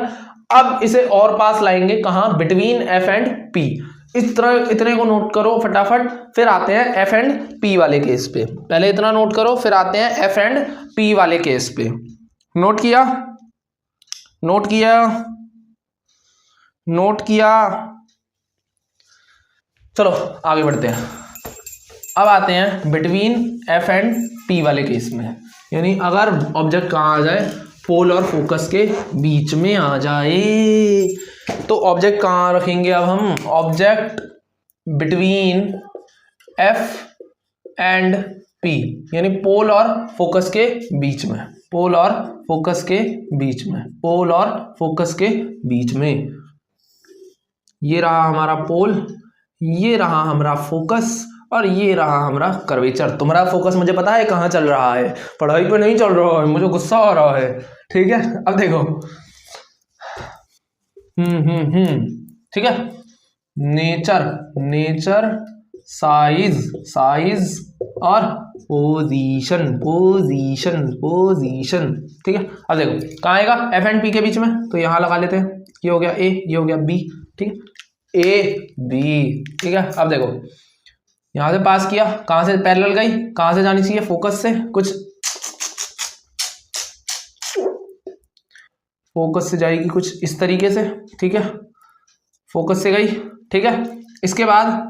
अब इसे और पास लाएंगे कहाँ, बिटवीन एफ एंड पी। इस तरह इतने को नोट करो फटाफट, फिर आते हैं एफ एंड पी वाले केस पे। पहले इतना नोट करो, फिर आते हैं एफ एंड पी वाले केस पे। नोट किया, नोट किया, नोट किया, चलो आगे बढ़ते हैं। अब आते हैं बिटवीन एफ एंड पी वाले केस में, यानी अगर ऑब्जेक्ट कहाँ आ जाए, पोल और फोकस के बीच में आ जाए, तो ऑब्जेक्ट कहाँ रखेंगे अब हम, object between F and P, यानी पोल और फोकस के बीच में, पोल और फोकस के बीच में, पोल और फोकस के बीच में। ये रहा हमारा पोल, ये रहा हमारा फोकस, और ये रहा हमारा कर्वेचर। तुम्हारा फोकस मुझे पता है कहाँ चल रहा है, पढ़ाई पे नहीं चल रहा है, मुझे गुस्सा आ रहा है। ठीक है, अब देखो ठीक है, नेचर, नेचर, साइज, साइज और पोजीशन, पोजीशन, पोजीशन। ठीक है, अब देखो कहाँ आएगा, एफ एंड पी के बीच में, तो यहां लगा लेते हैं, ये हो गया ए, ये हो गया बी। ठीक है, ए बी। ठीक है, अब देखो यहां से पास किया, कहां से पैरेलल गई, कहां से जानी चाहिए, फोकस से, कुछ फोकस से जाएगी कुछ इस तरीके से। ठीक है, फोकस से गई। ठीक है, इसके बाद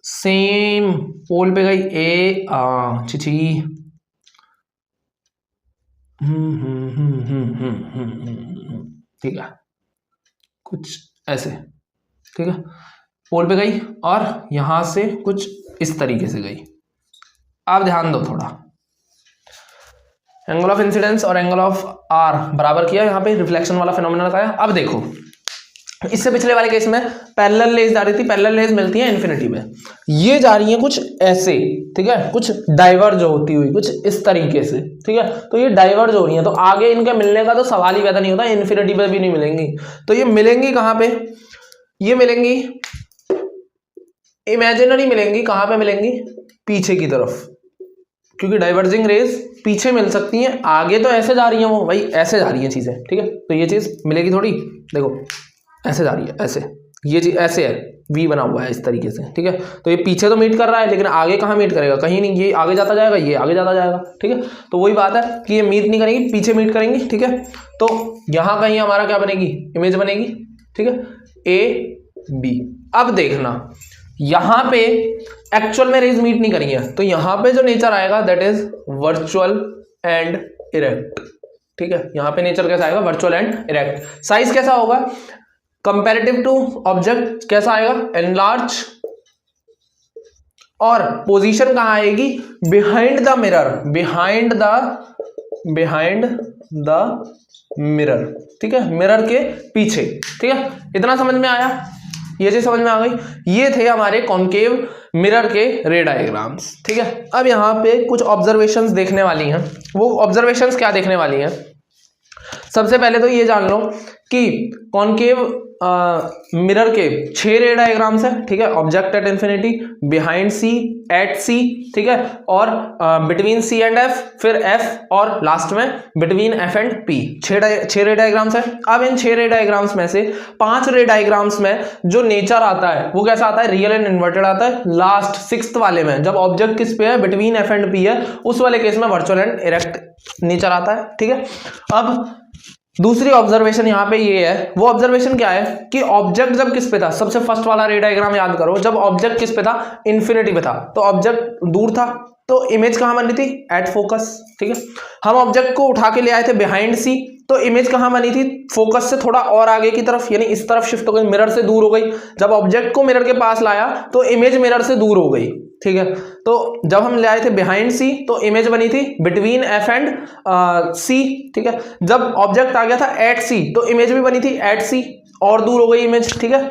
सेम पोल पे गई, ए छिछी, ठीक है, कुछ ऐसे। ठीक है, पोल पे गई और यहां से कुछ इस तरीके से गई। आप ध्यान दो थोड़ा, एंगल ऑफ इंसिडेंस और एंगल ऑफ आर बराबर किया, यहाँ पे रिफ्लेक्शन वाला फिनोमेना लगाया। अब देखो इससे पिछले वाले केस में पैरेलल रेज जा रही थी, पैरेलल रेज मिलती है इन्फिनिटी में, ये जा रही है कुछ ऐसे। ठीक है, कुछ डाइवर्ज होती हुई कुछ इस तरीके से। ठीक है, तो ये डाइवर्ज हो रही है, तो आगे इनके मिलने का तो सवाल ही पैदा नहीं होता, इन्फिनिटी पे भी नहीं मिलेंगी। तो ये मिलेंगी कहाँ पे, ये मिलेंगी इमेजिनरी मिलेंगी, कहाँ पे मिलेंगी, पीछे की तरफ। क्योंकि डाइवर्जिंग रेज पीछे मिल सकती हैं, आगे तो ऐसे जा रही हैं, वो भाई ऐसे जा रही हैं चीजें, ठीक है। तो ये चीज मिलेगी थोड़ी, देखो ऐसे जा रही है, ऐसे, ये चीज ऐसे है, वी बना हुआ है इस तरीके से, ठीक है। तो ये पीछे तो मीट कर रहा है, लेकिन आगे कहाँ मीट करेगा, कहीं नहीं, ये आगे जाता जाएगा, ये आगे जाता जाएगा, ठीक है। तो वही बात है कि ये मीट नहीं करेंगी, पीछे मीट करेंगी, ठीक है। तो यहाँ कहीं हमारा क्या बनेगी, इमेज बनेगी, ठीक है, ए बी। अब देखना यहाँ पे एक्चुअल में रेज मीट नहीं करेंगे, तो यहाँ पे जो नेचर आएगा that is virtual and erect, ठीक है। यहाँ पे नेचर कैसा आएगा, वर्चुअल एंड इरेक्ट। साइज कैसा होगा, कंपैरेटिव टू ऑब्जेक्ट कैसा आएगा, एनलार्ज, और पोजीशन कहां आएगी, behind the mirror, behind the mirror, ठीक है, मिरर के पीछे, ठीक है। इतना समझ में आया, ये चीज समझ में आ गई। ये थे हमारे कॉन्केव मिरर के रे डायग्राम्स, ठीक है। अब यहाँ पे कुछ ऑब्जर्वेशंस देखने वाली हैं। वो ऑब्जर्वेशंस क्या देखने वाली हैं, सबसे पहले तो ये जान लो कि कॉन्केव मिरर के 6 रे डायग्राम्स है, ठीक है। Object at infinity, behind C, at C, ठीक है, और बिटवीन सी एंड एफ, फिर एफ, और लास्ट में between F and P. 6 ray diagrams है। अब इन 6 रे डायग्राम्स में से 5 रे डायग्राम्स में जो नेचर आता है वो कैसा आता है, रियल एंड इन्वर्टेड आता है। लास्ट 6th वाले में जब ऑब्जेक्ट किस पे है, बिटवीन एफ एंड पी है, उस वाले केस में वर्चुअल एंड इरेक्ट नेचर आता है, ठीक है। अब दूसरी ऑब्जर्वेशन यहाँ पे ये है, वो ऑब्जर्वेशन क्या है कि ऑब्जेक्ट जब किस पे था, सबसे फर्स्ट वाला रे डायग्राम याद करो, जब ऑब्जेक्ट किस पे था, इन्फिनिटी पे था, तो ऑब्जेक्ट दूर था, तो इमेज कहाँ बन रही थी, एट फोकस, ठीक है। हम ऑब्जेक्ट को उठा के ले आए थे बिहाइंड सी, तो इमेज कहाँ बनी थी, फोकस से थोड़ा और आगे की तरफ, यानी इस तरफ शिफ्ट हो गई, मिरर से दूर हो गई। जब ऑब्जेक्ट को मिरर के पास लाया तो इमेज मिरर से दूर हो गई, ठीक है। तो जब हम ले आए थे बिहाइंड सी तो इमेज बनी थी बिटवीन एफ एंड सी, ठीक है। जब ऑब्जेक्ट आ गया था एट सी तो इमेज भी बनी थी एट सी, और दूर हो गई इमेज, ठीक है।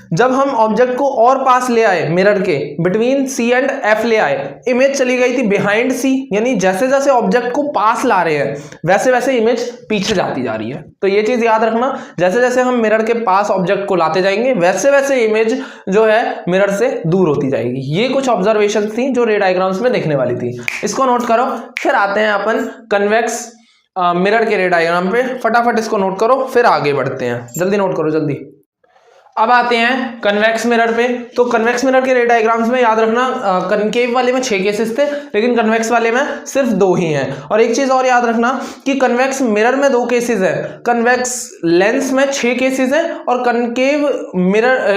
जब हम ऑब्जेक्ट को और पास ले आए मिरर के, बिटवीन सी एंड एफ ले आए, इमेज चली गई थी बिहाइंड सी, यानी जैसे जैसे ऑब्जेक्ट को पास ला रहे हैं वैसे वैसे इमेज पीछे जाती जा रही है। तो ये चीज याद रखना, जैसे जैसे हम मिरर के पास ऑब्जेक्ट को लाते जाएंगे वैसे वैसे इमेज जो है मिरर से दूर होती जाएगी। ये कुछ ऑब्जर्वेशन थी जो रे डायग्राम्स में देखने वाली थी, इसको नोट करो। फिर आते हैं अपन कन्वेक्स मिरर के रे डायग्राम पे, फटाफट इसको नोट करो, फिर आगे बढ़ते हैं, जल्दी नोट करो जल्दी। अब आते हैं कन्वेक्स मिरर पे। तो कन्वेक्स मिरर के रे डायग्राम्स में याद रखना, कनकेव वाले में 6 केसेस थे, लेकिन कन्वेक्स वाले में सिर्फ 2 ही हैं। और एक चीज और याद रखना कि कन्वेक्स मिरर में 2 केसेस है, कन्वेक्स लेंस में 6 केसेस है, और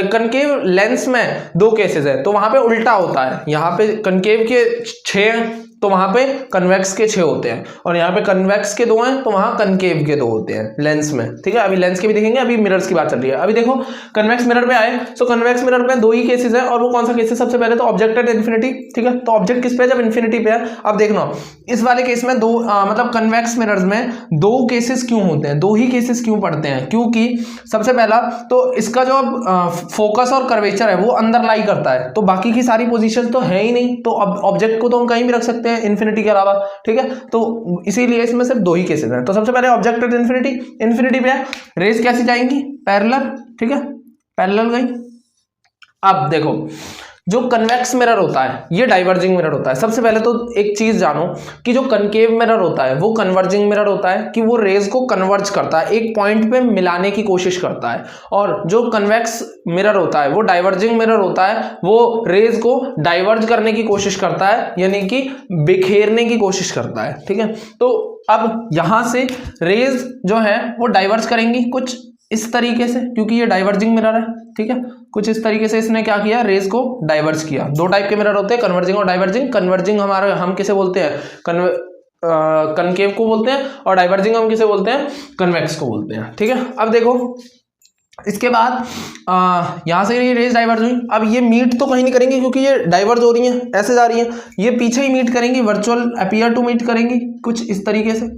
कनकेव लेंस में 2 केसेस है। तो वहां पे उल्टा होता है, यहाँ पे कनकेव के 6 हैं तो वहां पे कन्वेक्स के 6 होते हैं, और यहाँ पे कन्वेक्स के 2 हैं तो वहां कनकेव के 2 होते हैं लेंस में, ठीक है। अभी लेंस के भी देखेंगे, अभी मिरर्स की बात चल रही है। अभी देखो कन्वेक्स मिरर पे आए, तो कन्वेक्स मिरर पे 2 ही केसेस है, और वो कौन सा केस है, सबसे पहले तो ऑब्जेक्ट एट इन्फिनिटी, ठीक है। तो ऑब्जेक्ट किस पे है, जब इन्फिनिटी पे है। अब देखना इस वाले केस में 2 मतलब कन्वेक्स मिरर्स में 2 केसेस क्यों होते हैं, 2 ही केसेस क्यों पड़ते हैं, क्योंकि सबसे पहला तो इसका जो फोकस और कर्वेचर है वो अंदर लाई करता है, तो बाकी की सारी पोजीशन तो है ही नहीं, तो ऑब्जेक्ट को तो हम कहीं भी रख सकते हैं इन्फिनिटी के अलावा, ठीक है। तो इसीलिए इसमें सिर्फ 2 ही केसेस हैं। तो सबसे पहले ऑब्जेक्ट एट इन्फिनिटी पे है, रेज कैसी जाएंगी, पैरेलल, ठीक है, पैरेलल गई। अब देखो जो कन्वेक्स मिरर होता है ये डाइवर्जिंग मिरर होता है। सबसे पहले तो एक चीज जानो कि जो कनकेव मिरर होता है वो कन्वर्जिंग मिरर होता है, कि वो रेज को कन्वर्ज करता है, एक पॉइंट पे मिलाने की कोशिश करता है। और जो कन्वेक्स मिरर होता है वो डाइवर्जिंग मिरर होता है, वो रेज को डाइवर्ज करने की कोशिश करता है, यानी कि बिखेरने की कोशिश करता है, ठीक है। तो अब यहां से रेज जो है वो डाइवर्ज करेंगी कुछ इस तरीके से, क्योंकि ये डाइवर्जिंग मिरर है, ठीक है। कुछ इस तरीके से इसने क्या किया, रेज को डाइवर्ज किया। 2 टाइप के मिरर होते हैं, कन्वर्जिंग और डाइवर्जिंग। कन्वर्जिंग हमारे हम किसे बोलते हैं, कनकेव को बोलते हैं, और डाइवर्जिंग हम किसे बोलते हैं, कन्वेक्स को बोलते हैं, ठीक है। अब देखो इसके बाद यहां से ये रेज डाइवर्ज हुई। अब ये मीट तो कहीं नहीं करेंगी क्योंकि ये डाइवर्ज हो रही है, ऐसे जा रही है, ये पीछे ही मीट करेंगी, वर्चुअल अपीयर टू मीट करेंगी कुछ इस तरीके से।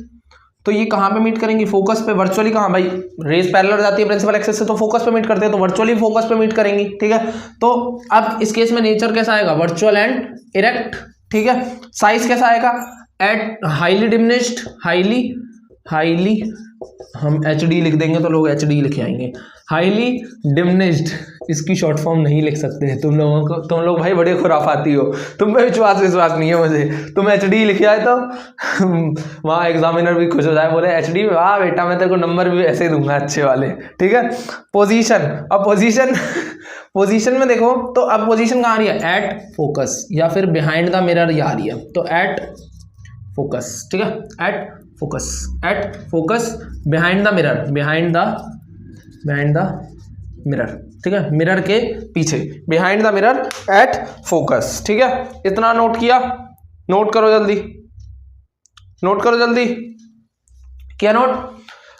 तो ये कहां पे मीट करेंगी, फोकस पे। वर्चुअली कहां, भाई रेज पैरेलल जाती है प्रिंसिपल एक्सिस से तो फोकस पे मीट करते हैं, तो वर्चुअली फोकस पे मीट करेंगी, ठीक है। तो अब इस केस में नेचर कैसा आएगा, वर्चुअल एंड इरेक्ट, ठीक है। साइज कैसा आएगा, at highly diminished, highly highly, हम एच डी लिख देंगे तो लोग एच डी लिखे आएंगे, हाईली डिमिनिश्ड, इसकी शॉर्ट फॉर्म नहीं लिख सकते हैं तुम लोगों को, तुम लोग भाई बड़े खुराफाती हो, तुम पे विश्वास नहीं है मुझे, तुम एच डी लिखे आए तो वहाँ एग्जामिनर भी खुश हो जाए, बोले एच डी, वाह बेटा मैं तेरे को नंबर भी ऐसे ही दूंगा अच्छे वाले, ठीक है। पोजीशन, अब पोजीशन में देखो तो अब पोजीशन कहाँ आ रही है, एट फोकस या फिर बिहाइंड द मिरर ये आ रही है, तो एट फोकस, ठीक है, at focus behind the mirror, behind the mirror, ठीक है, मिरर के पीछे, behind the mirror at focus, ठीक है। इतना नोट किया, नोट करो जल्दी किया नोट।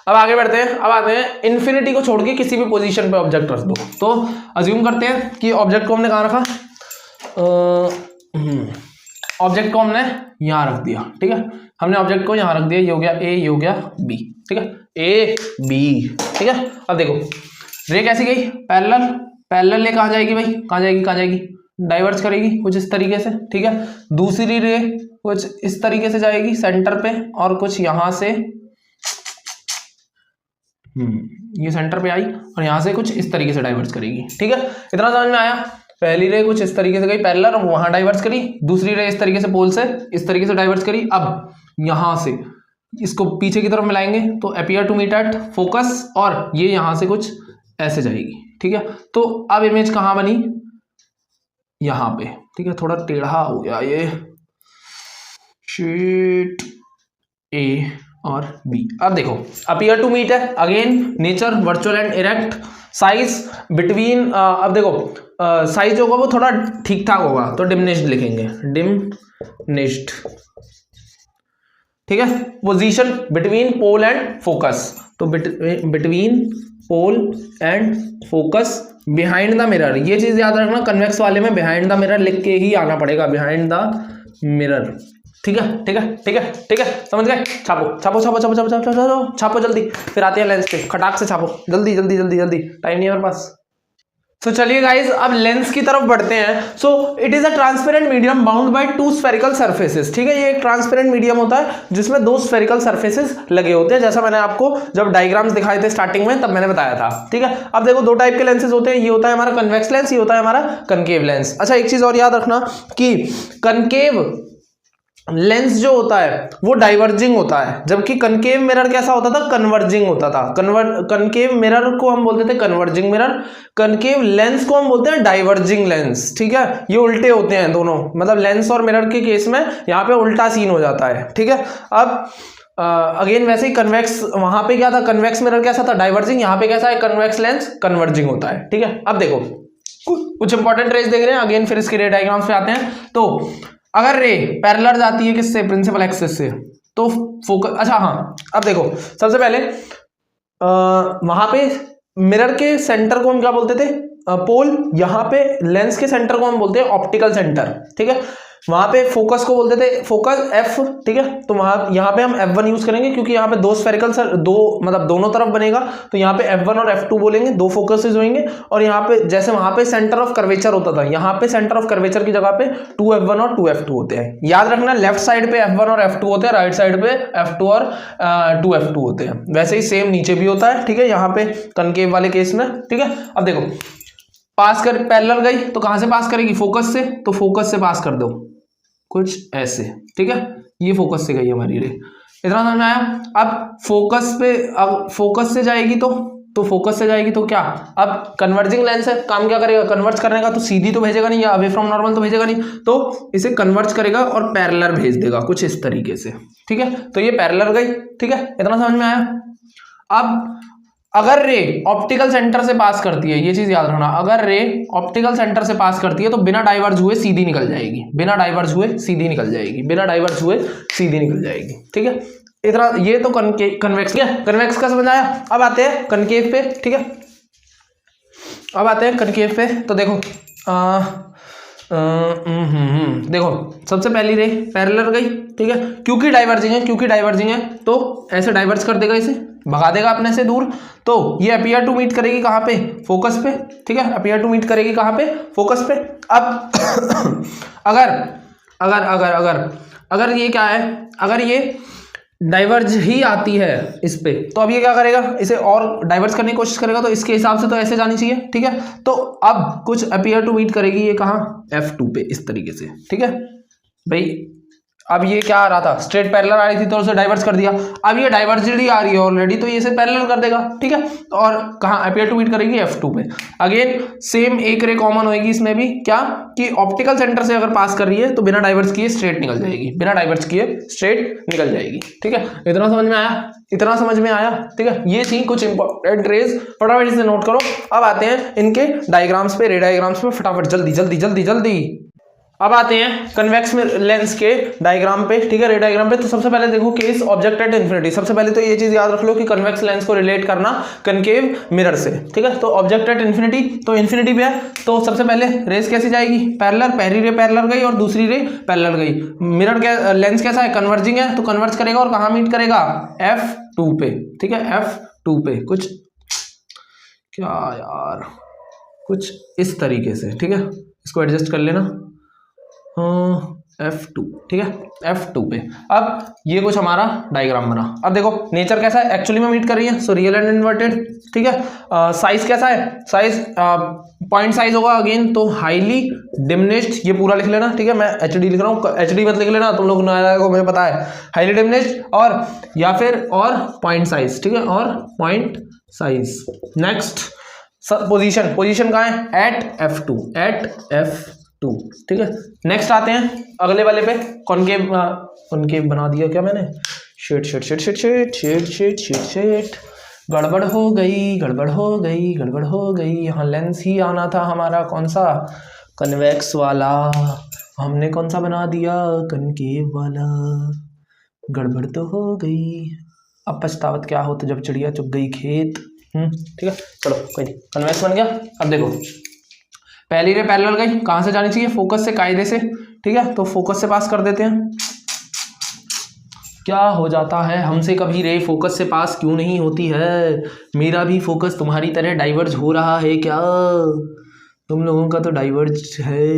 अब आगे बढ़ते हैं, अब आते हैं इन्फिनिटी को छोड़ के किसी भी पोजीशन पे ऑब्जेक्ट रख दो, तो अज्यूम करते हैं कि ऑब्जेक्ट को हमने कहाँ रखा, ऑब्जेक्ट को हमने यहाँ रख दिया, ठीक है, हमने ऑब्जेक्ट को यहाँ रख दिया, ये हो गया ए, ये हो गया बी, ठीक है, ए बी, ठीक है। अब देखो रे कैसी गई, पैरेलल ले कहाँ जाएगी भाई, कहाँ जाएगी, डाइवर्स करेगी कुछ इस तरीके से, ठीक है। दूसरी रे कुछ इस तरीके से जाएगी सेंटर पे, और कुछ यहाँ से ये सेंटर पे आई और यहाँ से कुछ इस तरीके से डाइवर्स करेगी, ठीक है। इतना समझ में आया, पहली रे कुछ इस तरीके से गई पैरेलल, वहां डाइवर्स करी, दूसरी रे इस तरीके से पोल से इस तरीके से डाइवर्स करी, अब यहां से इसको पीछे की तरफ मिलाएंगे तो appear to meet at focus, और ये यहां से कुछ ऐसे जाएगी, ठीक है। तो अब इमेज कहां बनी, यहां पे, ठीक है, थोड़ा टेढ़ा हो गया ये शीट ए और बी। अब देखो अपीयर टू मीट है, again nature virtual and erect, size between, अब देखो साइज होगा वो थोड़ा ठीक ठाक होगा तो डिमिनिश्ड लिखेंगे, डिमिनिश्ड, ठीक है। Position between pole and focus, तो between pole and focus behind the mirror, ये चीज याद रखना, कन्वेक्स वाले में बिहाइंड द मिरर लिख के ही आना पड़ेगा, बिहाइंड द मिरर, ठीक है, समझ गए। छापो जल्दी, फिर आते हैं लेंस पे, खटाक से छापो जल्दी, टाइम नहीं है मेरे पास। तो चलिए गाइज अब लेंस की तरफ बढ़ते हैं। So it is a transparent medium bound by two spherical surfaces, ठीक है, ये एक ट्रांसपेरेंट मीडियम होता है जिसमें दो स्फेरिकल सरफेसेस लगे होते हैं, जैसा मैंने आपको जब डायग्राम्स दिखाए थे स्टार्टिंग में तब मैंने बताया था, ठीक है। अब देखो दो टाइप के लेंसेज होते हैं, ये होता है हमारा कन्वेक्स लेंस, ये होता है हमारा कनकेव लेंस। अच्छा एक चीज और याद रखना कि कनकेव लेंस जो होता है वो डाइवर्जिंग होता है, जबकि कनकेव मिरर कैसा होता था, कन्वर्जिंग होता था। कनकेव मिरर को हम बोलते थे कन्वर्जिंग मिरर, कनकेव लेंस को हम बोलते हैं डाइवर्जिंग लेंस, ठीक है। ये उल्टे होते हैं दोनों, मतलब लेंस और मिरर के केस में यहाँ पे उल्टा सीन हो जाता है, ठीक है। अब अगेन वैसे ही कन्वेक्स, वहां पे क्या था, कन्वेक्स मिरर कैसा था, डाइवर्जिंग, यहाँ पे कैसा है, कन्वेक्स लेंस कन्वर्जिंग होता है, ठीक है। अब देखो कुछ इंपॉर्टेंट रेज देख रहे हैं, अगेन फिर इसके रे डायग्राम्स पे आते हैं। तो अगर रे पैरेलल जाती है किससे, प्रिंसिपल एक्सिस से, तो फोकस, अच्छा हाँ अब देखो सबसे पहले वहां पे मिरर के सेंटर को हम क्या बोलते थे, पोल, यहाँ पे लेंस के सेंटर को हम बोलते हैं ऑप्टिकल सेंटर, ठीक है। वहां पे फोकस को बोलते थे फोकस एफ, ठीक है। तो वहां यहाँ पे हम F1 यूज करेंगे क्योंकि यहाँ पे दो स्फेरिकल दो मतलब दोनों तरफ बनेगा, तो यहाँ पे F1 और F2 बोलेंगे, दो फोकसेस होंगे। और यहाँ पे जैसे वहां पे सेंटर ऑफ कर्वेचर होता था, यहाँ पे सेंटर ऑफ कर्वेचर की जगह पे 2F1 और 2F2 होते हैं। याद रखना लेफ्ट साइड पे F1 और F2 होते हैं, राइट साइड पे F2 और 2F2 होते हैं। वैसे ही सेम नीचे भी होता है, ठीक है, यहाँ पे कनकेव वाले केस में, ठीक है। अब देखो पास कर, पैरेलल गई तो कहां से पास करेगी, फोकस से, तो फोकस से पास कर दो कुछ ऐसे, ठीक है। ये फोकस से गई हमारी रे, इतना समझ में आया। अब फोकस पे, अब फोकस से जाएगी तो फोकस से जाएगी तो क्या, अब कन्वर्जिंग लेंस है, काम क्या करेगा, कन्वर्ज करने का, तो सीधी तो भेजेगा नहीं या अवे फ्रॉम नॉर्मल तो भेजेगा नहीं, तो इसे कन्वर्ज करेगा और पैरेलल भेज देगा कुछ इस तरीके से, ठीक है। तो ये पैरेलल गई, ठीक है, इतना समझ में आया। अब अगर रे ऑप्टिकल सेंटर से पास करती है, ये चीज याद रखना, अगर रे ऑप्टिकल सेंटर से पास करती है तो बिना डाइवर्ज हुए सीधी निकल जाएगी, बिना डाइवर्ज हुए सीधी निकल जाएगी, बिना डाइवर्ज हुए सीधी निकल जाएगी, ठीक है। इतना, ये तो कन्वेक्स, कन्वेक्स का समझ आया। अब आते हैं कनकेव पे, ठीक है, अब आते हैं कनकेव पे। तो देखो देखो सबसे पहली रे पैरेलल गई, ठीक है, क्योंकि डाइवर्जिंग है तो ऐसे डाइवर्ज कर देगा, इसे भगा देगा अपने से दूर, तो ये अपीयर टू मीट करेगी कहाँ पे, फोकस पे, ठीक है, अपीयर टू मीट करेगी कहाँ पे, फोकस पे। अब अगर अगर अगर अगर अगर ये क्या है, अगर ये डाइवर्ज ही आती है इस पे, तो अब ये क्या करेगा, इसे और डाइवर्ज करने की कोशिश करेगा, तो इसके हिसाब से तो ऐसे जानी चाहिए, ठीक है। तो अब कुछ अपीयर टू मीट करेगी ये कहाँ, F2 पे, इस तरीके से, ठीक है भाई। अब ये क्या आ रहा था, स्ट्रेट पैरेलल आ रही थी तो उसे डाइवर्स कर दिया, अब ये डाइवर्जेड ही आ रही है ऑलरेडी, तो ये इसे पैरेलल कर देगा, ठीक है। और कहाँ अपीयर टू मीट करेगी F2 पे। अगेन सेम एक रे कॉमन होगी इसमें भी, क्या कि ऑप्टिकल सेंटर से अगर पास कर रही है तो बिना डाइवर्स किए स्ट्रेट निकल जाएगी, बिना डाइवर्स किए स्ट्रेट निकल जाएगी, ठीक है। इतना समझ में आया, इतना समझ में आया, ठीक है। ये थी कुछ इंपॉर्टेंट रेज, फटाफट से नोट करो। अब आते हैं इनके डायग्राम्स पे, रे डायग्राम्स पे, फटाफट जल्दी जल्दी जल्दी जल्दी। अब आते हैं कन्वेक्स लेंस के डायग्राम पे, ठीक है, रे डायग्राम पे। तो सबसे पहले देखो केस ऑब्जेक्ट एट इन्फिनिटी। सबसे पहले तो ये चीज याद रख लो कि कन्वेक्स लेंस को रिलेट करना कनकेव मिरर से, ठीक है। तो ऑब्जेक्ट एट इन्फिनिटी, तो इन्फिनिटी पे है, तो सबसे पहले रेस कैसी जाएगी, पैरेलल, पहली रे पैरेलल गई और दूसरी रे पैरेलल गई। मिरर क्या लेंस कैसा है, कन्वर्जिंग है, तो कन्वर्ज करेगा और कहाँ मीट करेगा, F2 पे, ठीक है, F2 पे। कुछ क्या यार, कुछ इस तरीके से, ठीक है, इसको एडजस्ट कर लेना, F2, ठीक है, F2 पे। अब ये कुछ हमारा डायग्राम बना। अब देखो नेचर कैसा है, एक्चुअली में मीट कर रही है, सो रियल एंड इन्वर्टेड, ठीक है। साइज कैसा है, साइज पॉइंट साइज होगा अगेन, तो हाईली डिमिनिश्ड, ये पूरा लिख लेना, ठीक है। मैं HD लिख रहा हूँ, HD मत लिख लेना, तुम लोग को मुझे पता है, हाईली डिमिनिश्ड, और या फिर और पॉइंट साइज, ठीक है, और point size. Next position, position कहाँ है, एट F2, एट F2, ठीक है। नेक्स्ट आते हैं अगले वाले पे, कॉनकेव, कॉनकेव बना दिया क्या मैंने, shit shit shit shit shit shit shit shit shit, गड़बड़ हो गई, गड़बड़ हो गई, गड़बड़ हो गई। यहाँ लेंस ही आना था हमारा, कौन सा, कन्वेक्स वाला, हमने कौन सा बना दिया, कनकेव वाला, गड़बड़ तो हो गई। अब पछतावत क्या होता जब चिड़िया चुग गई खेत, ठीक है। चलो कोई नहीं, कन्वेक्स बन गया। अब देखो पहली रे पैरेलल गई, कहाँ से जानी चाहिए, फोकस से, कायदे से, ठीक है। तो फोकस से पास कर देते हैं। क्या हो जाता है हमसे, कभी रे फोकस से पास क्यों नहीं होती है, मेरा भी फोकस तुम्हारी तरह डाइवर्ज हो रहा है क्या, तुम लोगों का तो डाइवर्ज है,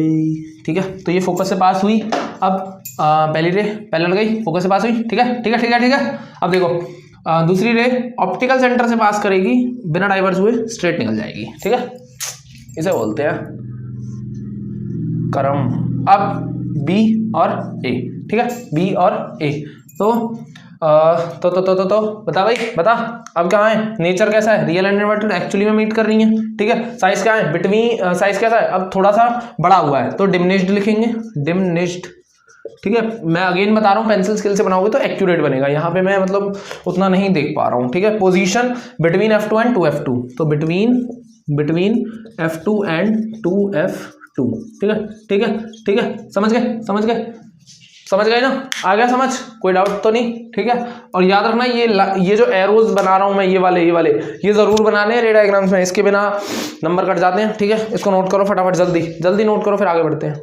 ठीक है। तो ये फोकस से पास हुई। अब पहली रे पैरेलल गई, फोकस से पास हुई, ठीक है, ठीक है, ठीक है, ठीक है। अब देखो दूसरी रे ऑप्टिकल सेंटर से पास करेगी, बिना डाइवर्ज हुए स्ट्रेट निकल जाएगी, ठीक है। इसे बोलते हैं करम। अब B और A, ठीक है, B और A। तो बता भाई, बता अब क्या है, नेचर कैसा है, रियल एंड इन्वर्टेड, एक्चुअली में मीट कर रही है, ठीक है। साइज क्या है, बिटवीन, साइज कैसा है, अब थोड़ा सा बड़ा हुआ है, तो डिमिनिश्ड लिखेंगे, डिमिनिश्ड, ठीक है। मैं अगेन बता रहा हूँ, पेंसिल स्केल से बनाओगे तो एक्यूरेट बनेगा, यहाँ पे मैं मतलब उतना नहीं देख पा रहा हूँ, ठीक है। Position between F2 and 2F2, तो बिटवीन F2 एंड 2F2, ठीक है, ठीक है, ठीक है। समझ गए, समझ गए, समझ गए ना, आ गया समझ, कोई डाउट तो नहीं, ठीक है। और याद रखना ये जो एरोज बना रहा हूँ मैं, ये वाले ये जरूर बनाने हैं रे डायग्राम्स में, इसके बिना नंबर कट जाते हैं, ठीक है। इसको नोट करो फटाफट, जल्दी जल्दी नोट करो, फिर आगे बढ़ते हैं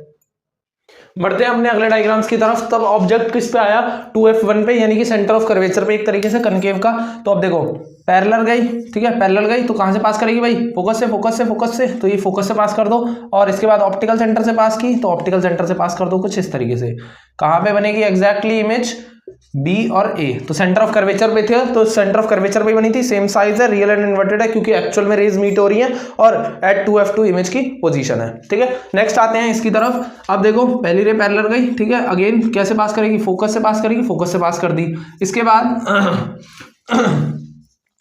अपने अगले डायग्राम्स की तरफ। तब ऑब्जेक्ट किस पे आया, 2F1 पे, यानी कि सेंटर ऑफ कर्वेचर पे, एक तरीके से कनकेव का। तो अब देखो पैरेलल गई, ठीक है, पैरेलल गई, तो कहां से पास करेगी भाई, फोकस से, फोकस से, फोकस से, तो ये फोकस से पास कर दो। और इसके बाद ऑप्टिकल सेंटर से पास की, तो ऑप्टिकल सेंटर से पास कर दो, कुछ इस तरीके से। कहां पे बनेगी एग्जैक्टली इमेज, B और A, तो सेंटर ऑफ कर्वेचर पे थे, तो सेंटर ऑफ कर्वेचर पे बनी थी, सेम साइज है, रियल एंड इन्वर्टेड है, क्योंकि एक्चुअल में रेज मीट हो रही है, और एट 2F2 इमेज की पोजीशन है, ठीक है। नेक्स्ट आते हैं इसकी तरफ। अब देखो पहली रे पैरेलल गई, ठीक है, अगेन कैसे पास करेगी, फोकस से पास करेगी, फोकस से पास कर दी। इसके बाद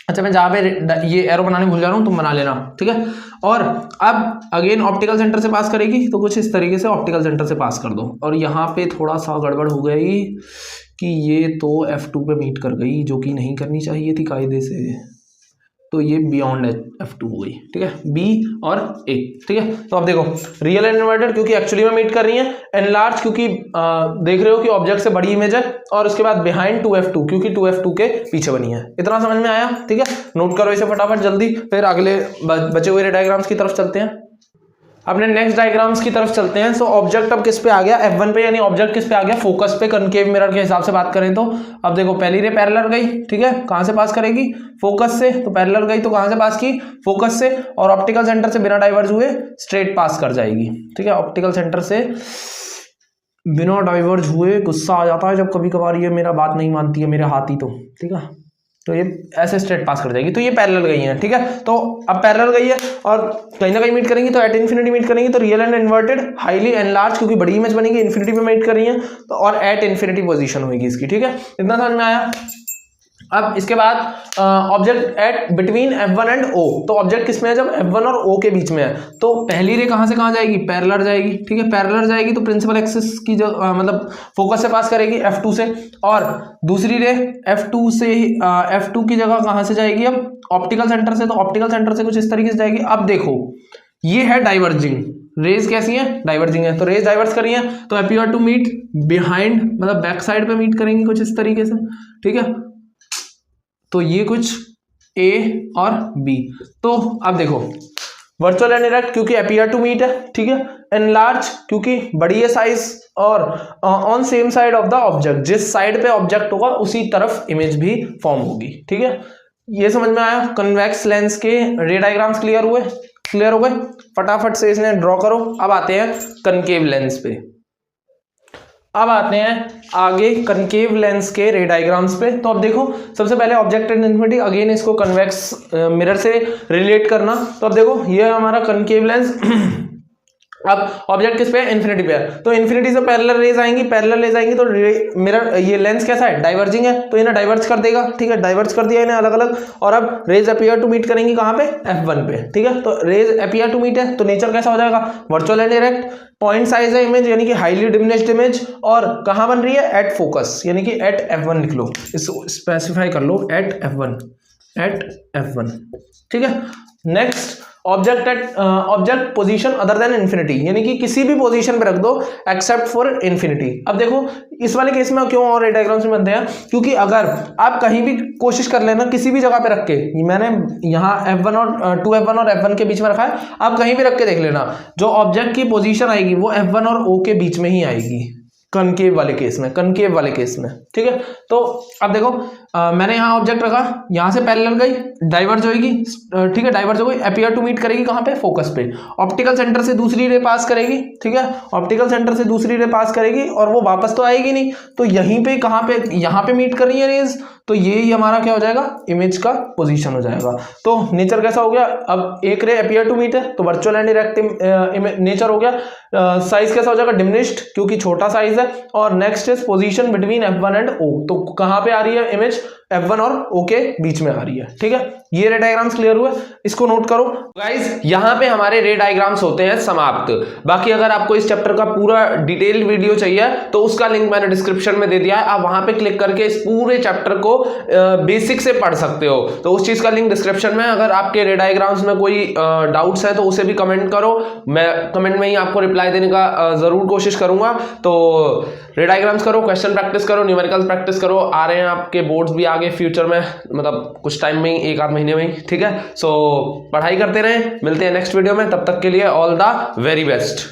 अच्छा, मैं जहाँ पे ये एरो बनाने भूल जा रहा हूँ, तुम बना लेना, ठीक है। और अब अगेन ऑप्टिकल सेंटर से पास करेगी, तो कुछ इस तरीके से ऑप्टिकल सेंटर से पास कर दो। और यहाँ पे थोड़ा सा गड़बड़ हो गई कि ये तो F2 पे मीट कर गई, जो कि नहीं करनी चाहिए थी कायदे से, तो ये बियॉन्ड F2 हो गई, ठीक है, B और A, ठीक है। तो अब देखो रियल एंड इन्वर्टेड, क्योंकि एक्चुअली में मीट कर रही है, एनलार्ज, क्योंकि देख रहे हो कि ऑब्जेक्ट से बड़ी इमेज है, और उसके बाद बिहाइंड 2F2, क्योंकि 2F2 के पीछे बनी है। इतना समझ में आया, ठीक है। नोट करो इसे फटाफट जल्दी, फिर अगले बचे हुए डायग्राम्स की तरफ चलते हैं। अपने नेक्स्ट डायग्राम्स की तरफ चलते हैं। सो ऑब्जेक्ट अब किस पे आ गया, F1 पे, यानी ऑब्जेक्ट किस पे आ गया, फोकस पे, कनकेव मिरर के हिसाब से बात करें तो। अब देखो पहली रे पैरेलल गई, ठीक है, कहां से पास करेगी, फोकस से, तो पैरेलल गई तो कहां से पास की, फोकस से, और ऑप्टिकल सेंटर से बिना डाइवर्ज हुए स्ट्रेट पास कर जाएगी, ठीक है। ऑप्टिकल सेंटर से बिना डाइवर्ज हुए गुस्सा आ जाता है जब कभी कभार ये मेरा बात नहीं मानती है मेरे हाथी तो, ठीक है। तो ये ऐसे स्ट्रेट पास कर जाएगी। तो ये पैरेलल गई है, ठीक है। तो अब पैरेलल गई है और कहीं ना कहीं मीट करेंगी, तो एट इन्फिनिटी मीट करेंगी, तो real and inverted highly enlarge, क्योंकि बड़ी इमेज बनेगी, इन्फिनिटी पे मीट कर रही है तो, और एट इन्फिनिटी पोजीशन होगी इसकी, ठीक है। इतना समझ में आया। अब इसके बाद object at between F1 and O, तो ऑब्जेक्ट किस में है, जब F1 और O के बीच में है, तो पहली रे कहां से कहां जाएगी, पैरेलल जाएगी, ठीक है। पैरेलल जाएगी तो प्रिंसिपल एक्सिस की जो मतलब फोकस से पास करेगी F2 से, और दूसरी रे F2 से F2 की जगह कहां से जाएगी, अब ऑप्टिकल सेंटर से, तो ऑप्टिकल सेंटर से कुछ इस तरीके से जाएगी। अब देखो ये है डाइवर्जिंग रेज, कैसी है, डाइवर्जिंग है, तो रेज डाइवर्स करी है, तो अपीयर टू मीट बिहाइंड, मतलब बैक साइड पे मीट करेंगी कुछ इस तरीके से, ठीक है। तो ये कुछ A और B। तो अब देखो वर्चुअल एंड डायरेक्ट क्योंकि अपीयर टू मीट है, ठीक है। एनलार्ज क्योंकि बड़ी है साइज, और on same side of the object, जिस साइड पे ऑब्जेक्ट होगा उसी तरफ इमेज भी फॉर्म होगी, ठीक है। ये समझ में आया। कन्वेक्स लेंस के रे डायग्राम्स क्लियर हुए, क्लियर हो गए, फटाफट से इसने ड्रॉ करो। अब आते हैं कनकेव लेंस पे, अब आते हैं आगे कनकेव लेंस के रे डायग्राम्स पे। तो अब देखो सबसे पहले ऑब्जेक्ट एट इन्फिनिटी, अगेन इसको कन्वेक्स मिरर से रिलेट करना। तो अब देखो ये है हमारा कनकेव लेंस अब ऑब्जेक्ट किस पे है, इन्फिनिटी पे है, तो इन्फिनिटी से पैरेलल रेज आएंगी, पैरेलल रेज आएंगी तो मिरर ये लेंस कैसा है, डाइवर्जिंग है, तो इन्हें डाइवर्ज कर देगा, ठीक है। डाइवर्ज कर दिया इन्हें अलग अलग, और अब रेज अपीयर टू मीट करेंगी कहां पे, F1 पे, ठीक है। तो रेज अपीयर टू मीट है तो नेचर कैसा हो जाएगा, virtual and direct, point size है इमेज यानी कि हाईली डिमिनिश्ड इमेज, और कहां बन रही है, एट फोकस यानी कि एट F1 लिख लो, इसको स्पेसिफाई कर लो, एट F1, एट F1, ठीक है। Next object position other than infinity, यानी कि किसी भी पोजीशन पे रख दो एक्सेप्ट फॉर इन्फिनिटी। अब देखो इस वाले केस में क्यों और डायग्राम्स में बनते हैं, क्योंकि अगर आप कहीं भी कोशिश कर लेना किसी भी जगह पे रख के, मैंने यहाँ F1 और 2F1 और F1 के बीच में रखा है, आप कहीं भी रख के देख लेना, जो ऑब्जेक्ट की पोजीशन आएगी वो F1 और O के बीच में ही आएगी, कनकेव वाले केस में, कनकेव वाले केस में, ठीक है। तो अब देखो मैंने यहाँ ऑब्जेक्ट रखा, यहाँ से पैरेलल गई, डाइवर्ज होगी, ठीक है, डाइवर्ज हो गई, अपीयर टू मीट करेगी कहाँ पे, फोकस पे, ऑप्टिकल सेंटर से दूसरी रे पास करेगी, ठीक है, ऑप्टिकल सेंटर से दूसरी रे पास करेगी, और वो वापस तो आएगी नहीं, तो यहीं पे कहाँ पे, यहाँ पे मीट कर रही है रेज, तो ये ही हमारा क्या हो जाएगा, इमेज का पोजीशन हो जाएगा। तो नेचर कैसा हो गया, अब एक रे अपीयर टू मीट है तो वर्चुअल एंड डायरेक्ट नेचर हो गया। साइज कैसा हो जाएगा, डिमिनिश्ड क्योंकि छोटा साइज है, और next is position between F1 and O, तो कहां पे आ रही है इमेज, F1 और O के बीच में आ रही है, ठीक है। ये रे डायग्राम्स क्लियर हुए, इसको नोट करो गाइस। यहां पे हमारे रे डायग्राम्स होते हैं समाप्त। बाकी अगर आपको इस चैप्टर का पूरा डिटेल वीडियो चाहिए तो उसका लिंक मैंने डिस्क्रिप्शन में दे दिया है, आप वहां पे क्लिक करके इस पूरे चैप्टर को बेसिक से पढ़ सकते हो, तो उस चीज का लिंक डिस्क्रिप्शन में। अगर आपके रे डायग्राम्स में कोई डाउट्स है तो उसे भी कमेंट करो, मैं कमेंट में ही आपको रिप्लाई देने का जरूर कोशिश करूंगा। तो रे डायग्राम्स करो, क्वेश्चन प्रैक्टिस करो, न्यूमेरिकल्स प्रैक्टिस करो, आ रहे हैं आपके बोर्ड्स भी आगे फ्यूचर में, मतलब कुछ टाइम में ही, एक आध महीने में ही, ठीक है। सो पढ़ाई करते रहें, मिलते हैं नेक्स्ट वीडियो में, तब तक के लिए ऑल द वेरी बेस्ट।